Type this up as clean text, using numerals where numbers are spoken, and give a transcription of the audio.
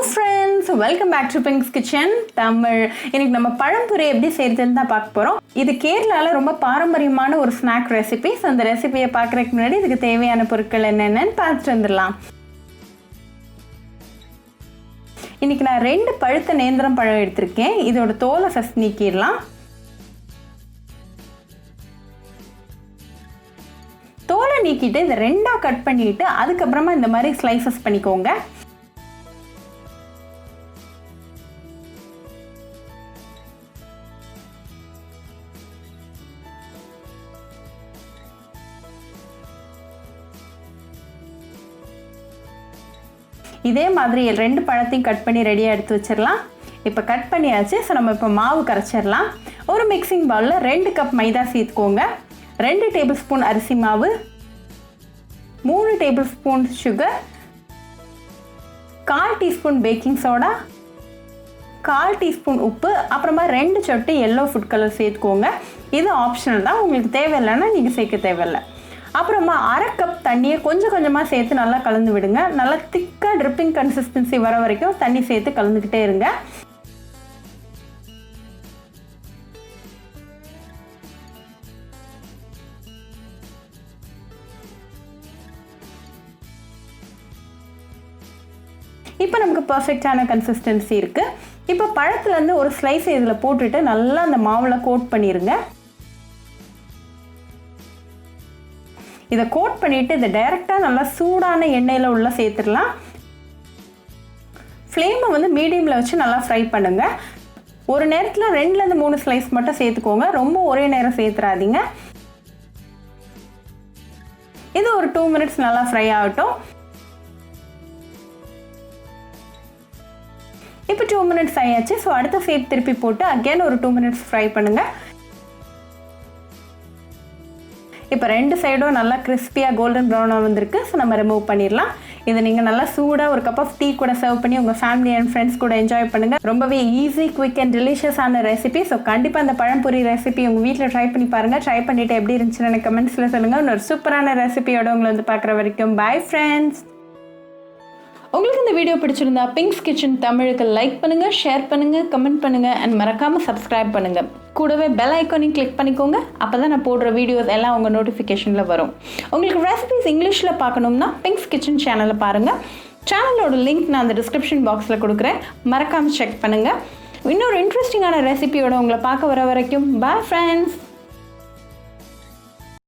friends, welcome back to Pink's Kitchen Tamil. இன்னைக்கு நம்ம பழம்புரி எப்படி செய்யறதுன்னு தான் பார்க்க போறோம். இது கேரளால ரொம்ப பாரம்பரியமான ஒரு ஸ்நாக் ரெசிபி. அந்த ரெசிபியை பார்க்கறதுக்கு முன்னாடி இதுக்கு தேவையான பொருட்கள் என்னென்னன்னு பார்த்துட்டு வந்துடலாம். இன்னைக்கு நான் 2 பழுத்த நேந்திரம் பழம் எடுத்திருக்கேன். இதோட தோலை ஃபர்ஸ்ட் நீக்கிடலாம். தோலை நீக்கிட்டு இதை 2ஆ கட் பண்ணிட்டு அதுக்கப்புறமா இந்த மாதிரி ஸ்லைசஸ் பண்ணிக்கோங்க. இதே மாதிரி 2 பழத்தையும் கட் பண்ணி ரெடியாக எடுத்து வச்சிடலாம். இப்போ கட் பண்ணியாச்சு. ஸோ நம்ம இப்போ மாவு கரைச்சிடலாம். ஒரு மிக்சிங் பவுலில் 2 கப் மைதா சேர்த்துக்கோங்க, 2 டேபிள் ஸ்பூன் அரிசி மாவு, 3 table spoon sugar, 1/4 teaspoon baking soda, 1/4 teaspoon உப்பு, அப்புறமா 2 சொட்டு எல்லோ ஃபுட் கலர் சேர்த்துக்கோங்க. இது ஆப்ஷனல் தான், உங்களுக்கு தேவையில்லைன்னா நீங்கள் சேர்க்க தேவையில்லை. அப்புறமா 1/2 கப் தண்ணியை கொஞ்சம் கொஞ்சமாக சேர்த்து நல்லா கலந்து விடுங்க. நல்லா திக்காக ட்ரிப்பிங் கன்சிஸ்டன்சி வர வரைக்கும் தண்ணி சேர்த்து கலந்துக்கிட்டே இருங்க. இப்போ நமக்கு பர்ஃபெக்டான கன்சிஸ்டன்சி இருக்குது. இப்போ பழத்துலேருந்து ஒரு ஸ்லைஸ் இதில் போட்டுட்டு நல்லா அந்த மாவில் கோட் பண்ணிடுங்க. இதை கோட் பண்ணிவிட்டு இதை டைரெக்டாக நல்லா சூடான எண்ணெயில் உள்ள சேர்த்துடலாம். ஃப்ளேமை வந்து மீடியமில் வச்சு நல்லா ஃப்ரை பண்ணுங்கள். ஒரு நேரத்தில் 2லேருந்து 3 ஸ்லைஸ் மட்டும் சேர்த்துக்கோங்க, ரொம்ப ஒரே நேரம் சேர்த்துறாதீங்க. இது ஒரு 2 மினிட்ஸ் நல்லா ஃப்ரை ஆகட்டும். இப்போ 2 மினிட்ஸ் ஆயாச்சு. ஸோ அடுத்த சைட் திருப்பி போட்டு அகெயின் ஒரு 2 மினிட்ஸ் ஃப்ரை பண்ணுங்கள். இப்போ 2 சைடும் நல்லா கிறிஸ்பியாக கோல்டன் ப்ரௌனாக வந்திருக்கு. ஸோ நம்ம ரிமூவ் பண்ணிடலாம். இதை நீங்கள் நல்லா சூடாக ஒரு கப் ஆஃப் டீ கூட சர்வ் பண்ணி உங்கள் ஃபேமிலி அண்ட் ஃப்ரெண்ட்ஸ் கூட என்ஜாய் பண்ணுங்கள். ரொம்பவே ஈஸி, குவிக் அண்ட் டெலிஷியஸான ரெசிபி. ஸோ கண்டிப்பாக அந்த பழம்புரி ரெசிபி உங்கள் வீட்டில் ட்ரை பண்ணி பாருங்கள். ட்ரை பண்ணிவிட்டு எப்படி இருந்துச்சுன்னு எனக்கு கமெண்ட்ஸில் சொல்லுங்கள். இன்னொரு சூப்பரான ரெசிபியோட உங்களை வந்து பார்க்குற வரைக்கும் பாய் ஃப்ரெண்ட்ஸ். உங்களுக்கு இந்த வீடியோ பிடிச்சிருந்தா பிங்க்ஸ் கிச்சன் தமிழுக்கு லைக் பண்ணுங்கள், ஷேர் பண்ணுங்கள், கமெண்ட் பண்ணுங்கள் அண்ட் மறக்காமல் சப்ஸ்கிரைப் பண்ணுங்கள். கூடவே பெல் ஐக்கானையும் கிளிக் பண்ணிக்கோங்க. அப்போ தான் நான் போடுற வீடியோஸ் எல்லாம் உங்கள் நோட்டிஃபிகேஷனில் வரும். உங்களுக்கு ரெசிபிஸ் இங்கிலீஷில் பார்க்கணும்னா பிங்க்ஸ் கிச்சன் சேனலை பாருங்கள். சேனலோட லிங்க் நான் அந்த டிஸ்கிரிப்ஷன் பாக்ஸில் கொடுக்குறேன், மறக்காமல் செக் பண்ணுங்கள். இன்னொரு இன்ட்ரெஸ்டிங்கான ரெசிபியோட உங்களை பார்க்க வர வரைக்கும் பாய் ஃப்ரெண்ட்ஸ்.